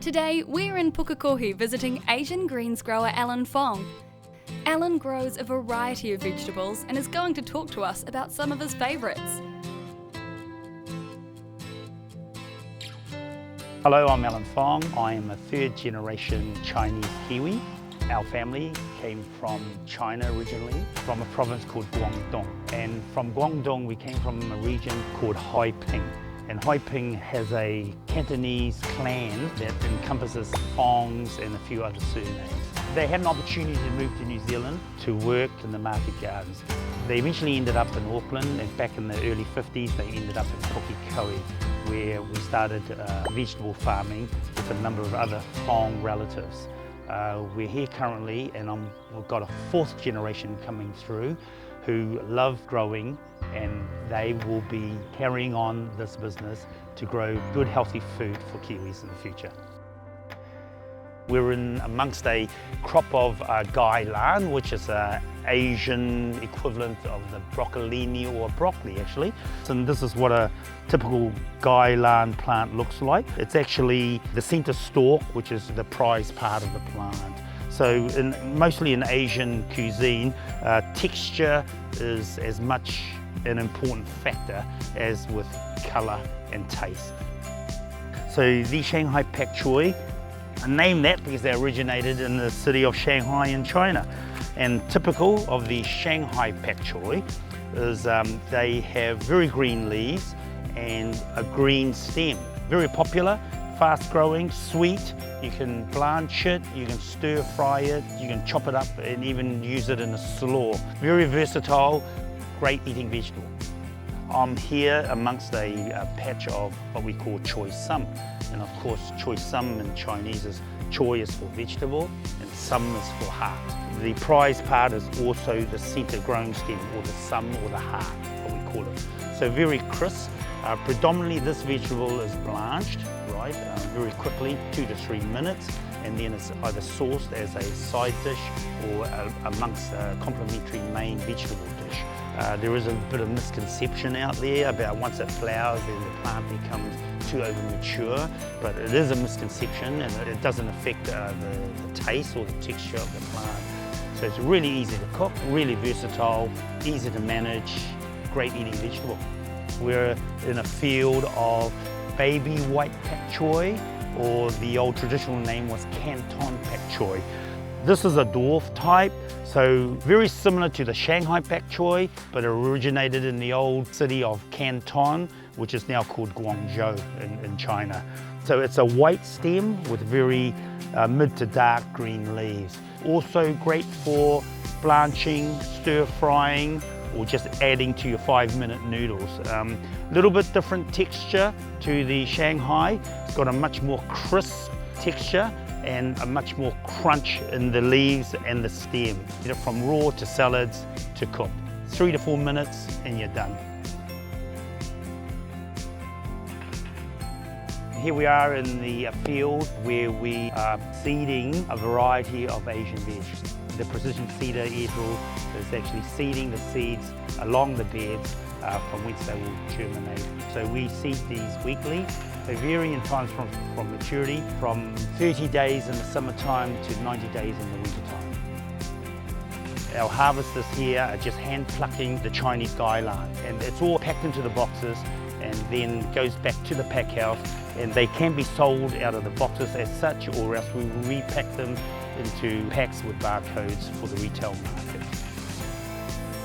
Today, we're in Pukekohe visiting Asian greens grower Alan Fong. Alan grows a variety of vegetables and is going to talk to us about some of his favourites. Hello, I'm Alan Fong. I am a third generation Chinese Kiwi. Our family came from China originally, from a province called Guangdong. And from Guangdong we came from a region called Haiping. And Haiping has a Cantonese clan that encompasses Fongs and a few other surnames. They had an opportunity to move to New Zealand to work in the market gardens. They eventually ended up in Auckland, and back in the early 50s they ended up in Pukekohe, where we started vegetable farming with a number of other Fong relatives. We're here currently, and we've got a fourth generation coming through who love growing, and they will be carrying on this business to grow good healthy food for Kiwis in the future. We're in amongst a crop of gai lan, which is an Asian equivalent of the broccolini, or broccoli actually. And this is what a typical gai lan plant looks like. It's actually the center stalk, which is the prized part of the plant. So mostly in Asian cuisine, texture is as much an important factor as with colour and taste. So the Shanghai Pak Choi, I named that because they originated in the city of Shanghai in China. And typical of the Shanghai Pak Choi is they have very green leaves and a green stem. Very popular, fast growing, sweet. You can blanch it, you can stir fry it, you can chop it up and even use it in a slaw. Very versatile, great eating vegetable. I'm here amongst a patch of what we call choy sum. And of course, choy sum in Chinese is choy is for vegetable and sum is for heart. The prize part is also the center growing stem, or the sum or the heart, what we call it. So very crisp. Predominantly this vegetable is blanched, right, very quickly, 2 to 3 minutes, and then it's either sauced as a side dish or amongst a complementary main vegetable dish. There is a bit of misconception out there about once it flowers then the plant becomes too over mature, but it is a misconception, and it doesn't affect the taste or the texture of the plant. So it's really easy to cook, really versatile, easy to manage, great eating vegetable. We're in a field of baby white pak choi, or the old traditional name was Canton pak choi. This is a dwarf type, so very similar to the Shanghai Pak Choi, but it originated in the old city of Canton, which is now called Guangzhou in China. So it's a white stem with very mid to dark green leaves. Also great for blanching, stir frying, or just adding to your 5-minute noodles. Little bit different texture to the Shanghai. It's got a much more crisp texture and a much more crunch in the leaves and the stem. Get it from raw to salads to cooked. 3 to 4 minutes and you're done. Here we are in the field where we are seeding a variety of Asian veg. The precision seeder air drill is actually seeding the seeds along the beds from whence they will germinate. So we seed these weekly. They vary in times from maturity, from 30 days in the summertime to 90 days in the wintertime. Our harvesters here are just hand plucking the Chinese gai lan, and it's all packed into the boxes and then goes back to the pack house, and they can be sold out of the boxes as such, or else we will repack them into packs with barcodes for the retail market.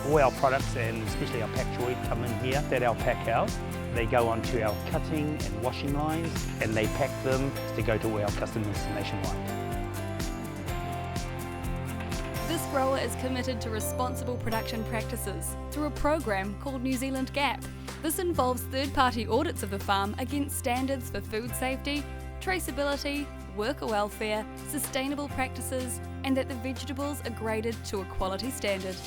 All our products, and especially our pak choi, come in here at our pack house. They go onto our cutting and washing lines, and they pack them to go to our customers nationwide. This grower is committed to responsible production practices through a program called New Zealand GAP. This involves third-party audits of the farm against standards for food safety, traceability, worker welfare, sustainable practices, and that the vegetables are graded to a quality standard.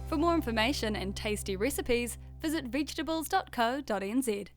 For more information and tasty recipes, visit vegetables.co.nz.